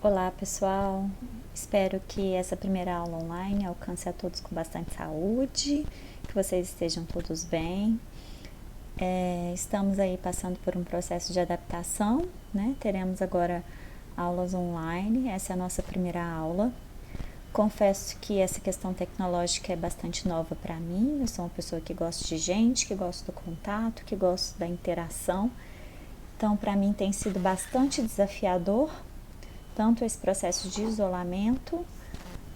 Olá pessoal, espero que essa primeira aula online alcance a todos com bastante saúde, que vocês estejam todos bem. Estamos aí passando por um processo de adaptação, né? Teremos agora aulas online, essa é a nossa primeira aula. Confesso que essa questão tecnológica é bastante nova para mim, eu sou uma pessoa que gosta de gente, que gosta do contato, que gosta da interação. Então, para mim tem sido bastante desafiador, tanto esse processo de isolamento,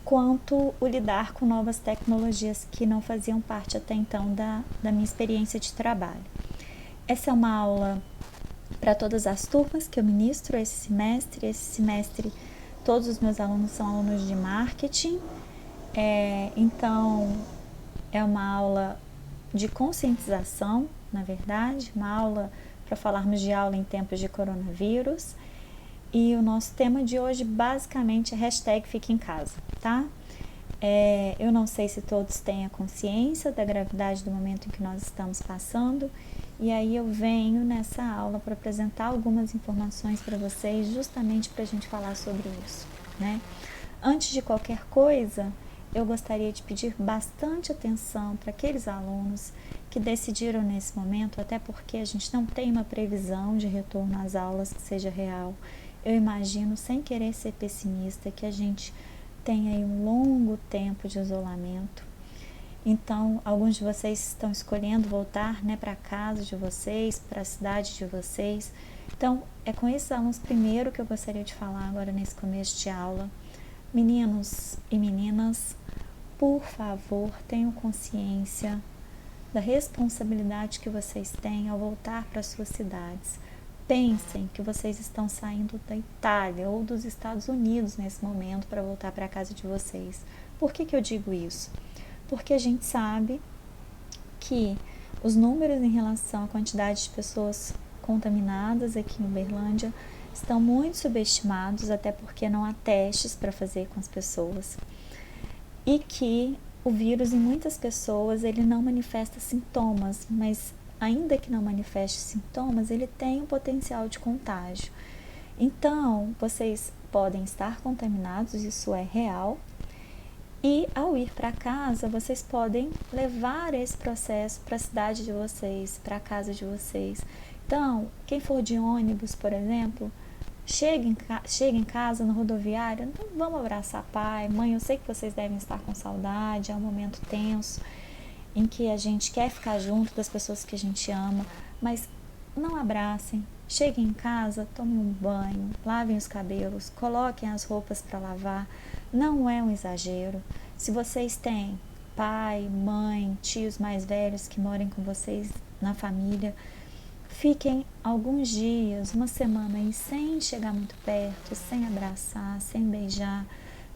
quanto o lidar com novas tecnologias que não faziam parte até então da minha experiência de trabalho. Essa é uma aula para todas as turmas que eu ministro esse semestre. Esse semestre todos os meus alunos são alunos de marketing, então é uma aula de conscientização, na verdade, uma aula para falarmos de aula em tempos de coronavírus. E o nosso tema de hoje basicamente é hashtag Fique em Casa, tá? Eu não sei se todos têm a consciência da gravidade do momento em que nós estamos passando, e aí eu venho nessa aula para apresentar algumas informações para vocês, justamente para a gente falar sobre isso, né? Antes de qualquer coisa, eu gostaria de pedir bastante atenção para aqueles alunos que decidiram nesse momento, até porque a gente não tem uma previsão de retorno às aulas que seja real. Eu imagino, sem querer ser pessimista, que a gente tem aí um longo tempo de isolamento. Então, alguns de vocês estão escolhendo voltar, né, para a casa de vocês, para a cidade de vocês. Então, é com esses alunos primeiro que eu gostaria de falar agora nesse começo de aula. Meninos e meninas, por favor, tenham consciência da responsabilidade que vocês têm ao voltar para suas cidades. Pensem que vocês estão saindo da Itália ou dos Estados Unidos nesse momento para voltar para a casa de vocês. Por que eu digo isso? Porque a gente sabe que os números em relação à quantidade de pessoas contaminadas aqui em Uberlândia estão muito subestimados, até porque não há testes para fazer com as pessoas. E que o vírus em muitas pessoas ele não manifesta sintomas, mas ainda que não manifeste sintomas, ele tem um potencial de contágio. Então, vocês podem estar contaminados, isso é real, e ao ir para casa, vocês podem levar esse processo para a cidade de vocês, para a casa de vocês. Então, quem for de ônibus, por exemplo, chega em casa no rodoviário, não vamos abraçar pai, mãe, eu sei que vocês devem estar com saudade, é um momento tenso, em que a gente quer ficar junto das pessoas que a gente ama, mas não abracem. Cheguem em casa, tomem um banho, lavem os cabelos, coloquem as roupas para lavar. Não é um exagero. Se vocês têm pai, mãe, tios mais velhos que morem com vocês na família, fiquem alguns dias, uma semana aí, sem chegar muito perto, sem abraçar, sem beijar.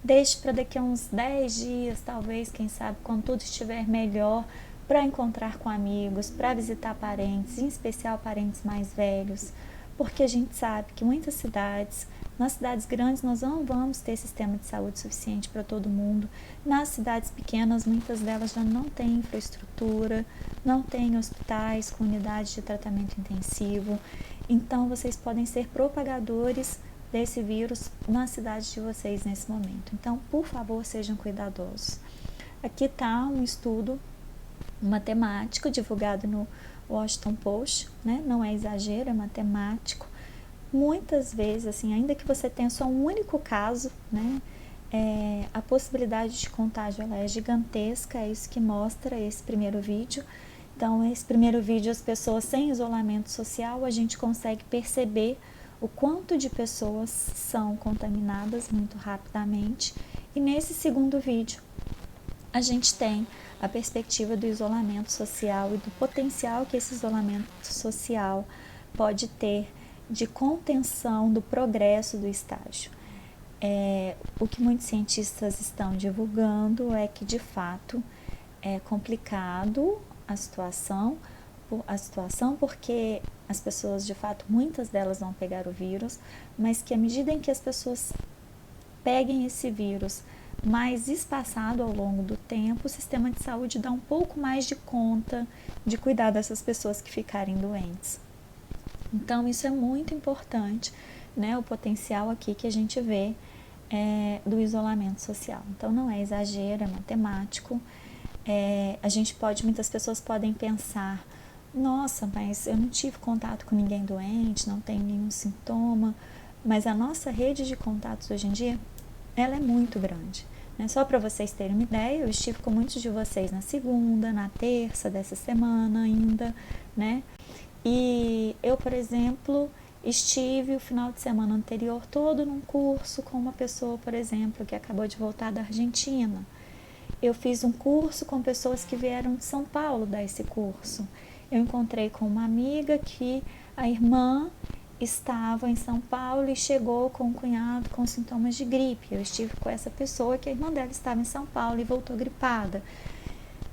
Deixe para daqui a uns 10 dias, talvez, quem sabe, quando tudo estiver melhor, para encontrar com amigos, para visitar parentes, em especial parentes mais velhos, porque a gente sabe que muitas cidades, nas cidades grandes nós não vamos ter sistema de saúde suficiente para todo mundo. Nas cidades pequenas, muitas delas já não têm infraestrutura, não têm hospitais com unidades de tratamento intensivo. Então, vocês podem ser propagadores desse vírus na cidade de vocês nesse momento. Então, por favor, sejam cuidadosos. Aqui está um estudo matemático divulgado no Washington Post, né? Não é exagero, é matemático. Muitas vezes, assim, ainda que você tenha só um único caso, né? A possibilidade de contágio ela é gigantesca, é isso que mostra esse primeiro vídeo. Então, esse primeiro vídeo, as pessoas sem isolamento social, a gente consegue perceber o quanto de pessoas são contaminadas muito rapidamente. E nesse segundo vídeo, a gente tem a perspectiva do isolamento social e do potencial que esse isolamento social pode ter de contenção do progresso do estágio. O que muitos cientistas estão divulgando é que, de fato, é complicado a situação porque as pessoas, de fato, muitas delas vão pegar o vírus, mas que à medida em que as pessoas peguem esse vírus mais espaçado ao longo do tempo, o sistema de saúde dá um pouco mais de conta de cuidar dessas pessoas que ficarem doentes. Então, isso é muito importante né, o potencial aqui que a gente vê do isolamento social. Então não é exagero, é matemático. Muitas pessoas podem pensar, nossa, mas eu não tive contato com ninguém doente, não tenho nenhum sintoma, mas a nossa rede de contatos hoje em dia, ela é muito grande. Só para vocês terem uma ideia, eu estive com muitos de vocês na segunda, na terça dessa semana ainda, né? E eu, por exemplo, estive o final de semana anterior todo num curso com uma pessoa, por exemplo, que acabou de voltar da Argentina. Eu fiz um curso com pessoas que vieram de São Paulo dar esse curso. Eu encontrei com uma amiga que a irmã estava em São Paulo e chegou com um cunhado com sintomas de gripe. Eu estive com essa pessoa que a irmã dela estava em São Paulo e voltou gripada.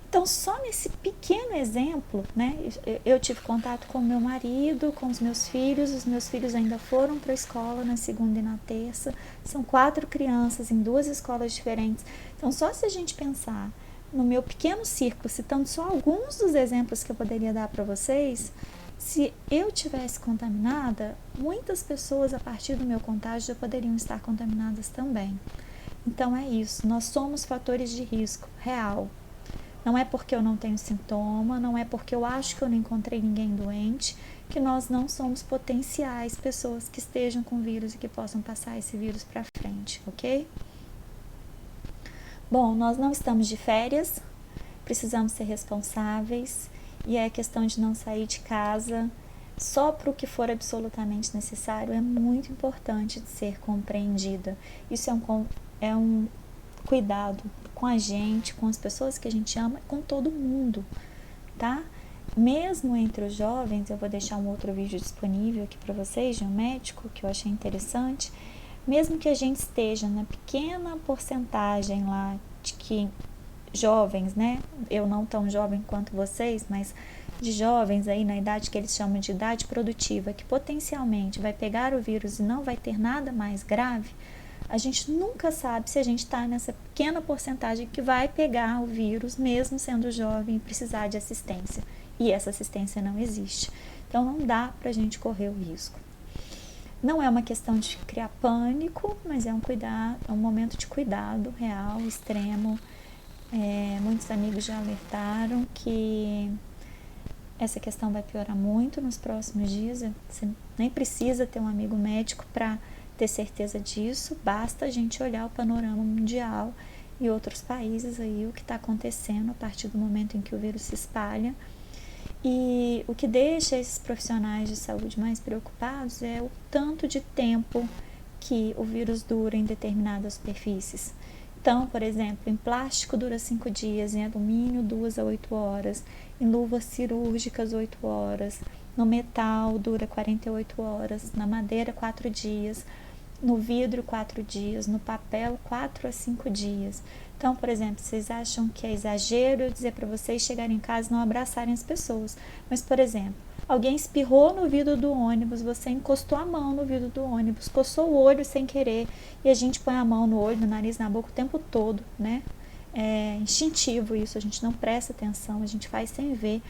Então, só nesse pequeno exemplo, né, eu tive contato com o meu marido, com os meus filhos ainda foram para a escola na segunda e na terça, são 4 crianças em 2 escolas diferentes. Então, só se a gente pensar no meu pequeno círculo, citando só alguns dos exemplos que eu poderia dar para vocês, se eu tivesse contaminada, muitas pessoas a partir do meu contágio já poderiam estar contaminadas também. Então, é isso, nós somos fatores de risco real. Não é porque eu não tenho sintoma, não é porque eu acho que eu não encontrei ninguém doente, que nós não somos potenciais pessoas que estejam com vírus e que possam passar esse vírus para frente, ok? Bom, nós não estamos de férias, precisamos ser responsáveis e é questão de não sair de casa só para o que for absolutamente necessário. É muito importante de ser compreendida. Isso é um cuidado com a gente, com as pessoas que a gente ama, com todo mundo, tá? Mesmo entre os jovens, eu vou deixar um outro vídeo disponível aqui para vocês de um médico que eu achei interessante. Mesmo que a gente esteja na pequena porcentagem lá de que jovens, né? Eu não tão jovem quanto vocês, mas de jovens aí na idade que eles chamam de idade produtiva, que potencialmente vai pegar o vírus e não vai ter nada mais grave, a gente nunca sabe se a gente está nessa pequena porcentagem que vai pegar o vírus, mesmo sendo jovem e precisar de assistência. E essa assistência não existe. Então, não dá para a gente correr o risco. Não é uma questão de criar pânico, mas é um momento de cuidado real, extremo. Muitos amigos já alertaram que essa questão vai piorar muito nos próximos dias. Você nem precisa ter um amigo médico para ter certeza disso, basta a gente olhar o panorama mundial e outros países aí, o que está acontecendo a partir do momento em que o vírus se espalha. E o que deixa esses profissionais de saúde mais preocupados é o tanto de tempo que o vírus dura em determinadas superfícies. Então, por exemplo, em plástico dura 5 dias, em alumínio 2 a 8 horas, em luvas cirúrgicas 8 horas, no metal dura 48 horas, na madeira 4 dias, no vidro 4 dias, no papel 4 a 5 dias. Então, por exemplo, vocês acham que é exagero eu dizer para vocês chegarem em casa e não abraçarem as pessoas. Mas, por exemplo, alguém espirrou no vidro do ônibus, você encostou a mão no vidro do ônibus, coçou o olho sem querer, e a gente põe a mão no olho, no nariz, na boca o tempo todo, né? É instintivo isso, a gente não presta atenção, a gente faz sem ver.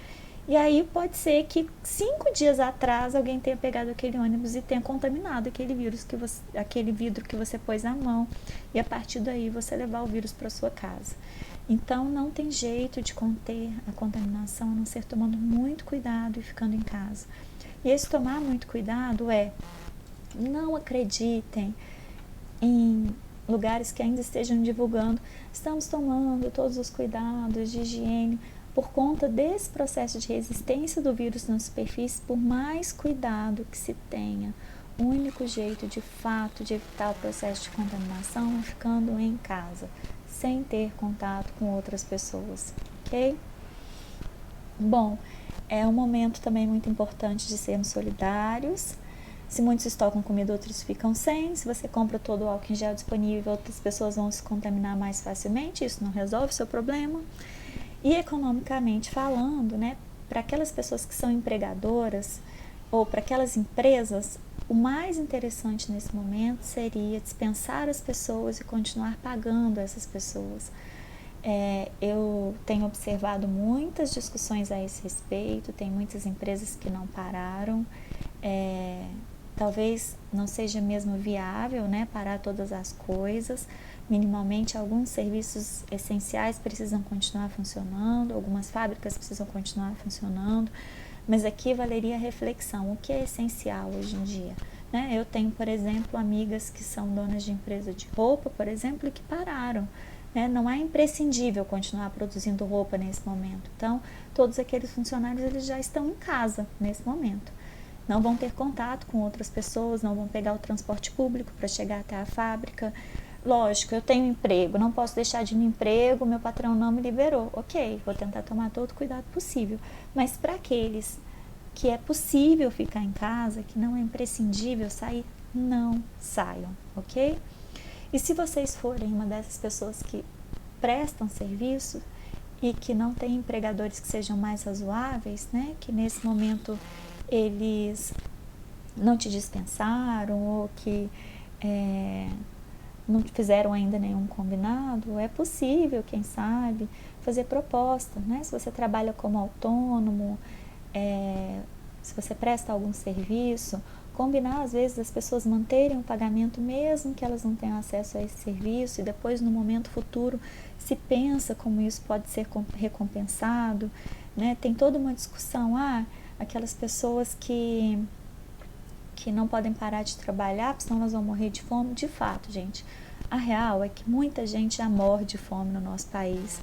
E aí pode ser que 5 dias atrás alguém tenha pegado aquele ônibus e tenha contaminado aquele aquele vidro que você pôs na mão, e a partir daí você levar o vírus para sua casa. Então não tem jeito de conter a contaminação a não ser tomando muito cuidado e ficando em casa. E esse tomar muito cuidado não acreditem em lugares que ainda estejam divulgando, estamos tomando todos os cuidados de higiene. Por conta desse processo de resistência do vírus na superfície, por mais cuidado que se tenha, o único jeito de fato de evitar o processo de contaminação é ficando em casa, sem ter contato com outras pessoas, ok? Bom, é um momento também muito importante de sermos solidários. Se muitos estocam comida, outros ficam sem. Se você compra todo o álcool em gel disponível, outras pessoas vão se contaminar mais facilmente. Isso não resolve o seu problema. E economicamente falando, né, para aquelas pessoas que são empregadoras ou para aquelas empresas, o mais interessante nesse momento seria dispensar as pessoas e continuar pagando essas pessoas. Eu tenho observado muitas discussões a esse respeito, tem muitas empresas que não pararam. talvez não seja mesmo viável, né, parar todas as coisas. Minimamente, alguns serviços essenciais precisam continuar funcionando, algumas fábricas precisam continuar funcionando, mas aqui valeria a reflexão: o que é essencial hoje em dia? Né? Eu tenho, por exemplo, amigas que são donas de empresa de roupa, por exemplo, e que pararam. Né? Não é imprescindível continuar produzindo roupa nesse momento. Então, todos aqueles funcionários eles já estão em casa nesse momento. Não vão ter contato com outras pessoas, não vão pegar o transporte público para chegar até a fábrica. Lógico, eu tenho emprego, não posso deixar de ir no emprego, meu patrão não me liberou. Ok, vou tentar tomar todo o cuidado possível. Mas para aqueles que é possível ficar em casa, que não é imprescindível sair, não saiam, ok? E se vocês forem uma dessas pessoas que prestam serviço e que não têm empregadores que sejam mais razoáveis, né? Que nesse momento eles não te dispensaram ou que não fizeram ainda nenhum combinado, é possível, quem sabe, fazer proposta, né? Se você trabalha como autônomo, se você presta algum serviço, combinar às vezes as pessoas manterem o pagamento mesmo que elas não tenham acesso a esse serviço, e depois no momento futuro se pensa como isso pode ser recompensado, né? Tem toda uma discussão, aquelas pessoas que não podem parar de trabalhar, porque senão elas vão morrer de fome. De fato, gente, a real é que muita gente já morre de fome no nosso país.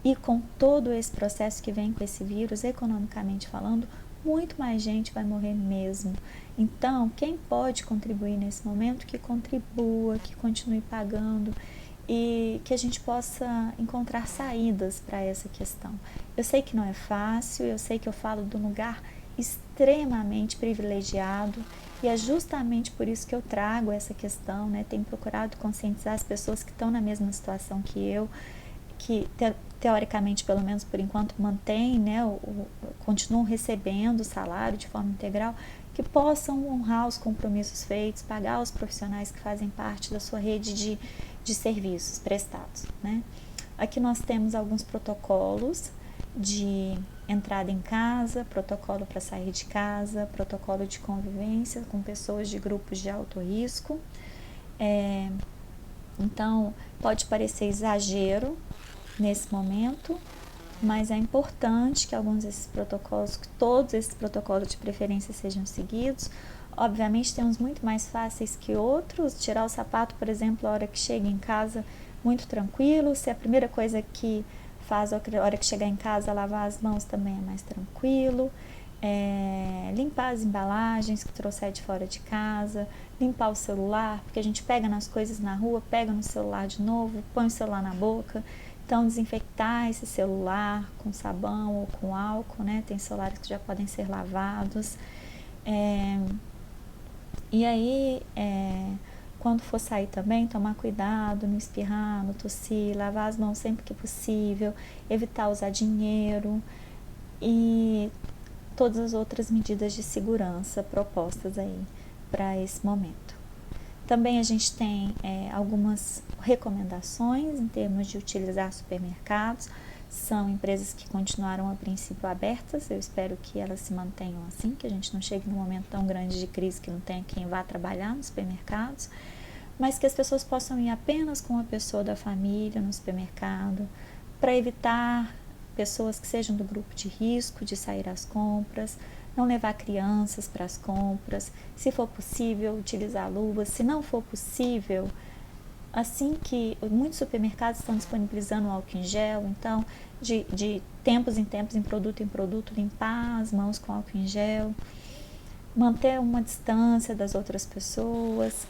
E com todo esse processo que vem com esse vírus, economicamente falando, muito mais gente vai morrer mesmo. Então, quem pode contribuir nesse momento, que contribua, que continue pagando e que a gente possa encontrar saídas para essa questão. Eu sei que não é fácil, eu sei que eu falo de um lugar extremamente privilegiado e é justamente por isso que eu trago essa questão, né? Tenho procurado conscientizar as pessoas que estão na mesma situação que eu, que teoricamente, pelo menos por enquanto, mantêm, né, continuam recebendo o salário de forma integral, que possam honrar os compromissos feitos, pagar os profissionais que fazem parte da sua rede de serviços prestados, né? Aqui nós temos alguns protocolos de entrada em casa, protocolo para sair de casa, protocolo de convivência com pessoas de grupos de alto risco. Então, pode parecer exagero nesse momento, mas é importante que alguns desses protocolos, que todos esses protocolos de preferência sejam seguidos. Obviamente, tem uns muito mais fáceis que outros. Tirar o sapato, por exemplo, a hora que chega em casa, muito tranquilo. Se a primeira coisa que faz a hora que chegar em casa, lavar as mãos, também é mais tranquilo. Limpar as embalagens que trouxer de fora de casa, limpar o celular, porque a gente pega nas coisas na rua, pega no celular de novo, põe o celular na boca. Então, desinfectar esse celular com sabão ou com álcool, né? Tem celulares que já podem ser lavados. E aí, quando for sair também, tomar cuidado, não espirrar, não tossir, lavar as mãos sempre que possível, evitar usar dinheiro e todas as outras medidas de segurança propostas aí para esse momento. Também a gente tem algumas recomendações em termos de utilizar supermercados. São empresas que continuaram a princípio abertas, eu espero que elas se mantenham assim, que a gente não chegue num momento tão grande de crise que não tenha quem vá trabalhar nos supermercados, mas que as pessoas possam ir apenas com uma pessoa da família no supermercado, para evitar pessoas que sejam do grupo de risco de sair às compras, não levar crianças para as compras, se for possível, utilizar luvas, se não for possível, assim que muitos supermercados estão disponibilizando álcool em gel, então de tempos em tempos, em produto, limpar as mãos com álcool em gel, manter uma distância das outras pessoas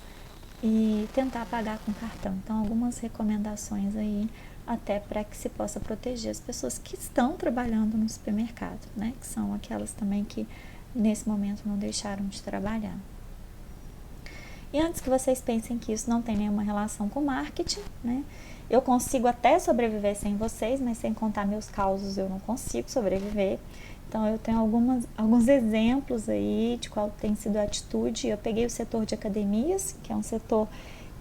e tentar pagar com cartão. Então, algumas recomendações aí, até para que se possa proteger as pessoas que estão trabalhando no supermercado, né? Que são aquelas também que nesse momento não deixaram de trabalhar. E antes que vocês pensem que isso não tem nenhuma relação com marketing, né? Eu consigo até sobreviver sem vocês, mas sem contar meus causos eu não consigo sobreviver. Então eu tenho alguns exemplos aí de qual tem sido a atitude. Eu peguei o setor de academias, que é um setor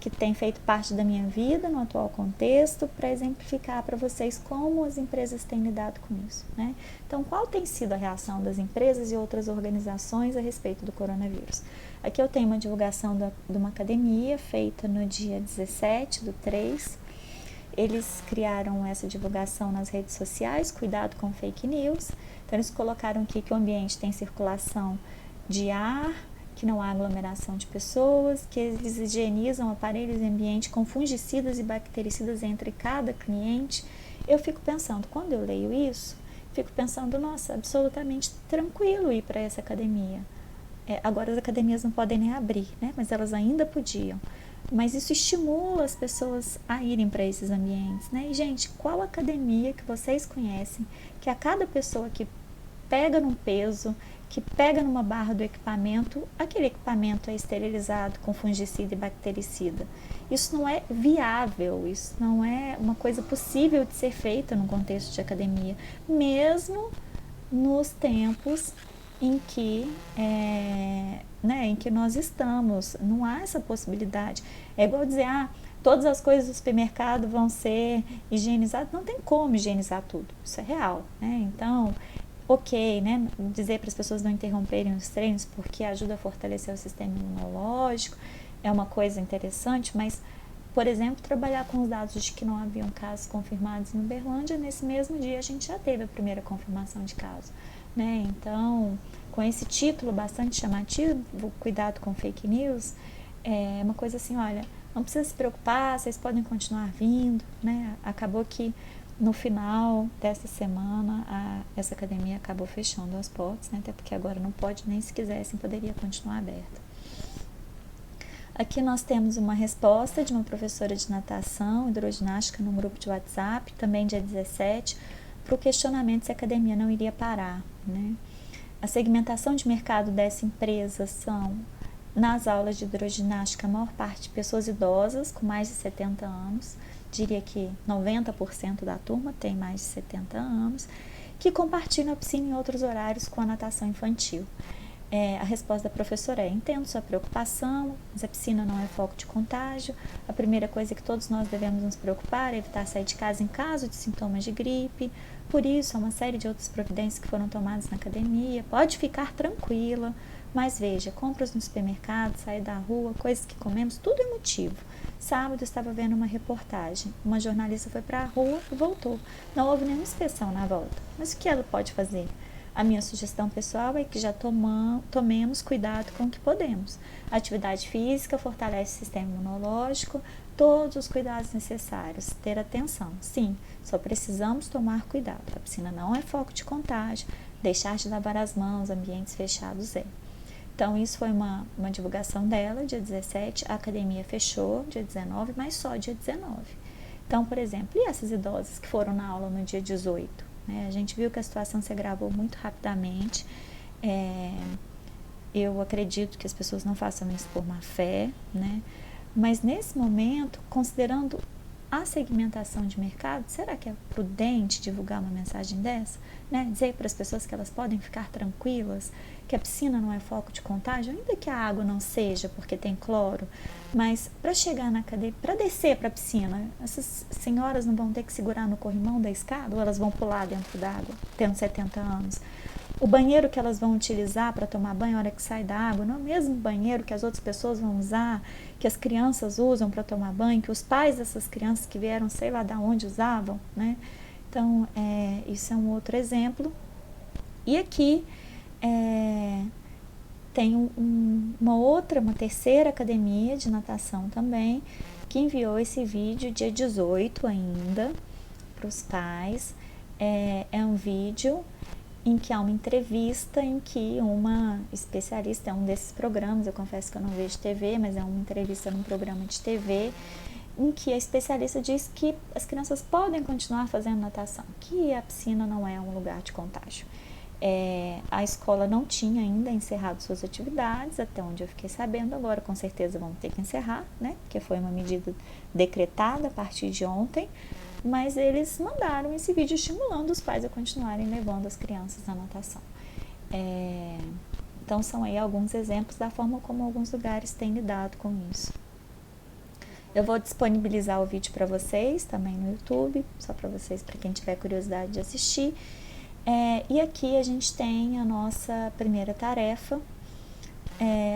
que tem feito parte da minha vida no atual contexto, para exemplificar para vocês como as empresas têm lidado com isso, né? Então, qual tem sido a reação das empresas e outras organizações a respeito do coronavírus? Aqui eu tenho uma divulgação de uma academia feita no dia 17/3. Eles criaram essa divulgação nas redes sociais, cuidado com fake news. Então, eles colocaram aqui que o ambiente tem circulação de ar, que não há aglomeração de pessoas, que eles higienizam aparelhos e ambiente com fungicidas e bactericidas entre cada cliente. Eu fico pensando, quando eu leio isso, fico pensando, nossa, absolutamente tranquilo ir para essa academia. Agora as academias não podem nem abrir, né? Mas elas ainda podiam. Mas isso estimula as pessoas a irem para esses ambientes, né? E, gente, qual academia que vocês conhecem que a cada pessoa que pega num peso, que pega numa barra do equipamento, aquele equipamento é esterilizado com fungicida e bactericida? Isso não é viável, isso não é uma coisa possível de ser feita num contexto de academia, mesmo nos tempos em que, em que nós estamos. Não há essa possibilidade. É igual dizer, todas as coisas do supermercado vão ser higienizadas. Não tem como higienizar tudo, isso é real, né? Então, ok, né? Dizer para as pessoas não interromperem os treinos porque ajuda a fortalecer o sistema imunológico, é uma coisa interessante, mas, por exemplo, trabalhar com os dados de que não haviam casos confirmados em Uberlândia, nesse mesmo dia a gente já teve a primeira confirmação de caso, né? Então, com esse título bastante chamativo, cuidado com fake news, é uma coisa assim, olha, não precisa se preocupar, vocês podem continuar vindo, né? Acabou que no final dessa semana, essa academia acabou fechando as portas, né? Até porque agora não pode, nem se quisessem, poderia continuar aberta. Aqui nós temos uma resposta de uma professora de natação, hidroginástica, num grupo de WhatsApp, também dia 17, para o questionamento se a academia não iria parar, né? A segmentação de mercado dessa empresa são, nas aulas de hidroginástica, a maior parte de pessoas idosas, com mais de 70 anos, diria que 90% da turma tem mais de 70 anos, que compartilham a piscina em outros horários com a natação infantil. A resposta da professora é: entendo sua preocupação, mas a piscina não é foco de contágio. A primeira coisa que todos nós devemos nos preocupar é evitar sair de casa em caso de sintomas de gripe. Por isso, há uma série de outras providências que foram tomadas na academia. Pode ficar tranquila, mas veja, compras no supermercado, sair da rua, coisas que comemos, tudo é motivo. Sábado eu estava vendo uma reportagem. Uma jornalista foi para a rua e voltou. Não houve nenhuma inspeção na volta. Mas o que ela pode fazer? A minha sugestão pessoal é que já tomemos cuidado com o que podemos. A atividade física fortalece o sistema imunológico, todos os cuidados necessários. Ter atenção, sim, só precisamos tomar cuidado. A piscina não é foco de contágio, deixar de lavar as mãos, ambientes fechados é. Então, isso foi uma divulgação dela, dia 17, a academia fechou dia 19, mas só dia 19. Então, por exemplo, e essas idosas que foram na aula no dia 18? A gente viu que a situação se agravou muito rapidamente. Eu acredito que as pessoas não façam isso por má fé, né? Mas nesse momento, considerando a segmentação de mercado, será que é prudente divulgar uma mensagem dessa? Né? Dizer para as pessoas que elas podem ficar tranquilas, que a piscina não é foco de contágio, ainda que a água não seja, porque tem cloro, mas para chegar na cadeia, para descer para a piscina, essas senhoras não vão ter que segurar no corrimão da escada ou elas vão pular dentro d'água, tendo 70 anos? O banheiro que elas vão utilizar para tomar banho na hora que sai da água não é o mesmo banheiro que as outras pessoas vão usar, que as crianças usam para tomar banho, que os pais dessas crianças que vieram sei lá de onde usavam, né? Então, isso é um outro exemplo. E aqui tem uma terceira academia de natação também, que enviou esse vídeo dia 18 ainda para os pais. É um vídeo em que há uma entrevista em que uma especialista, é um desses programas, eu confesso que eu não vejo TV, mas é uma entrevista num programa de TV, em que a especialista diz que as crianças podem continuar fazendo natação, que a piscina não é um lugar de contágio. A escola não tinha ainda encerrado suas atividades, até onde eu fiquei sabendo, agora com certeza vão ter que encerrar, né? Porque foi uma medida decretada a partir de ontem, mas eles mandaram esse vídeo estimulando os pais a continuarem levando as crianças à natação. Então são aí alguns exemplos da forma como alguns lugares têm lidado com isso. Eu vou disponibilizar o vídeo para vocês também no YouTube, só para quem tiver curiosidade de assistir. E aqui a gente tem a nossa primeira tarefa,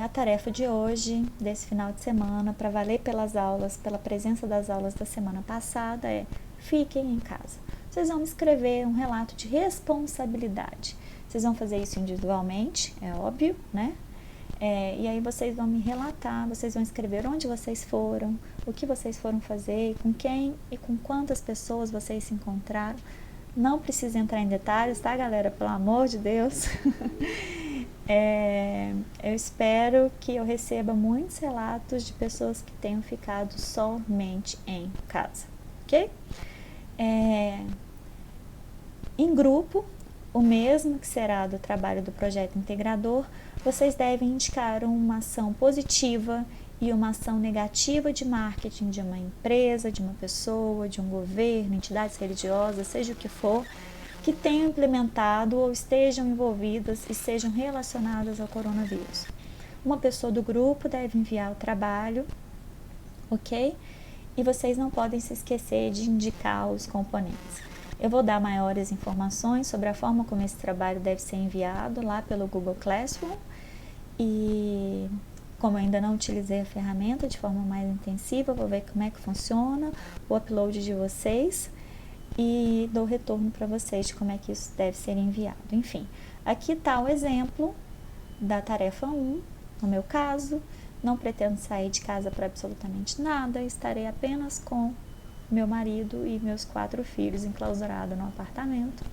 a tarefa de hoje, desse final de semana, para valer pelas aulas, pela presença das aulas da semana passada, fiquem em casa. Vocês vão escrever um relato de responsabilidade. Vocês vão fazer isso individualmente, é óbvio, né? E aí vocês vão me relatar, vocês vão escrever onde vocês foram, o que vocês foram fazer, com quem e com quantas pessoas vocês se encontraram. Não precisa entrar em detalhes, tá, galera? Pelo amor de Deus. Eu espero que eu receba muitos relatos de pessoas que tenham ficado somente em casa, ok? Em grupo, o mesmo que será do trabalho do projeto integrador, vocês devem indicar uma ação positiva e uma ação negativa de marketing de uma empresa, de uma pessoa, de um governo, entidades religiosas, seja o que for, que tenham implementado ou estejam envolvidas e sejam relacionadas ao coronavírus. Uma pessoa do grupo deve enviar o trabalho, ok? E vocês não podem se esquecer de indicar os componentes. Eu vou dar maiores informações sobre a forma como esse trabalho deve ser enviado lá pelo Google Classroom. E como eu ainda não utilizei a ferramenta de forma mais intensiva, vou ver como é que funciona o upload de vocês e dou retorno para vocês de como é que isso deve ser enviado. Enfim, aqui está o exemplo da tarefa 1, no meu caso. Não pretendo sair de casa para absolutamente nada, estarei apenas com meu marido e meus 4 filhos enclausurados no apartamento.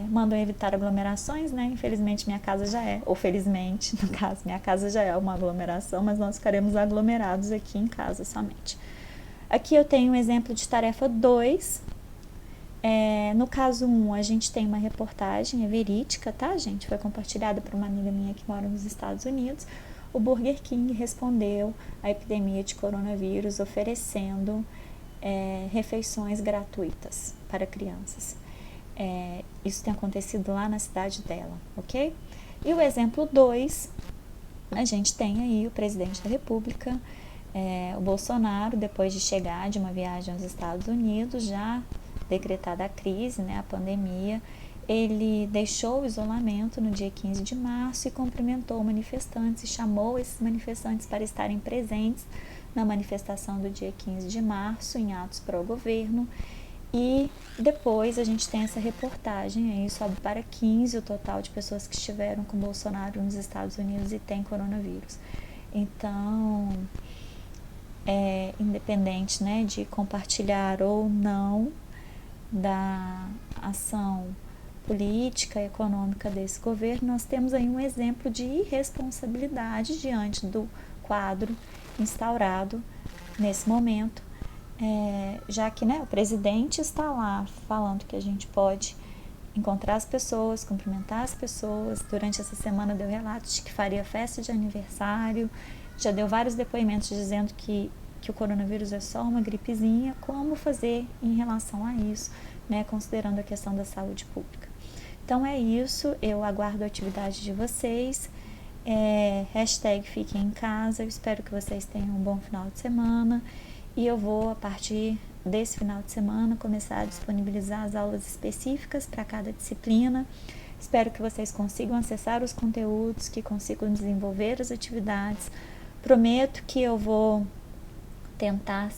Mandam evitar aglomerações, né? Infelizmente minha casa já é, ou felizmente, no caso, minha casa já é uma aglomeração, mas nós ficaremos aglomerados aqui em casa somente. Aqui eu tenho um exemplo de tarefa 2. No caso 1, a gente tem uma reportagem, é verídica, tá, gente? Foi compartilhada por uma amiga minha que mora nos Estados Unidos. O Burger King respondeu à epidemia de coronavírus oferecendo refeições gratuitas para crianças. Isso tem acontecido lá na cidade dela, ok? E o exemplo 2, a gente tem aí o presidente da República, o Bolsonaro, depois de chegar de uma viagem aos Estados Unidos, já decretada a crise, né, a pandemia, ele deixou o isolamento no dia 15 de março e cumprimentou manifestantes e chamou esses manifestantes para estarem presentes na manifestação do dia 15 de março, em atos pró-governo. E depois a gente tem essa reportagem, aí sobe para 15 o total de pessoas que estiveram com Bolsonaro nos Estados Unidos e tem coronavírus. Então, independente, né, de compartilhar ou não da ação política e econômica desse governo, nós temos aí um exemplo de irresponsabilidade diante do quadro instaurado nesse momento, já que, né, o presidente está lá falando que a gente pode encontrar as pessoas, cumprimentar as pessoas. Durante essa semana deu relatos de que faria festa de aniversário, já deu vários depoimentos dizendo que o coronavírus é só uma gripezinha. Como fazer em relação a isso, né, considerando a questão da saúde pública. Então é isso, eu aguardo a atividade de vocês, hashtag fiquem em casa. Eu espero que vocês tenham um bom final de semana e eu vou, a partir desse final de semana, começar a disponibilizar as aulas específicas para cada disciplina. Espero que vocês consigam acessar os conteúdos, que consigam desenvolver as atividades. Prometo que eu vou tentar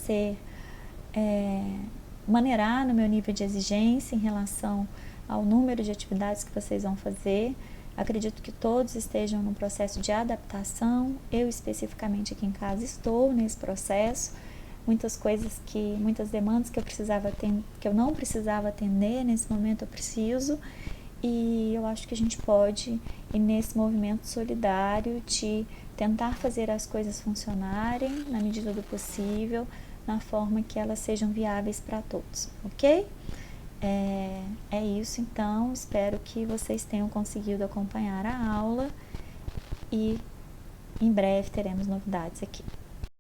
maneirar no meu nível de exigência em relação ao número de atividades que vocês vão fazer. Acredito que todos estejam no processo de adaptação. Eu especificamente aqui em casa estou nesse processo. Muitas demandas que eu não precisava atender, nesse momento eu preciso. E eu acho que a gente pode ir nesse movimento solidário de tentar fazer as coisas funcionarem na medida do possível, na forma que elas sejam viáveis para todos, ok? É isso então, espero que vocês tenham conseguido acompanhar a aula e em breve teremos novidades aqui.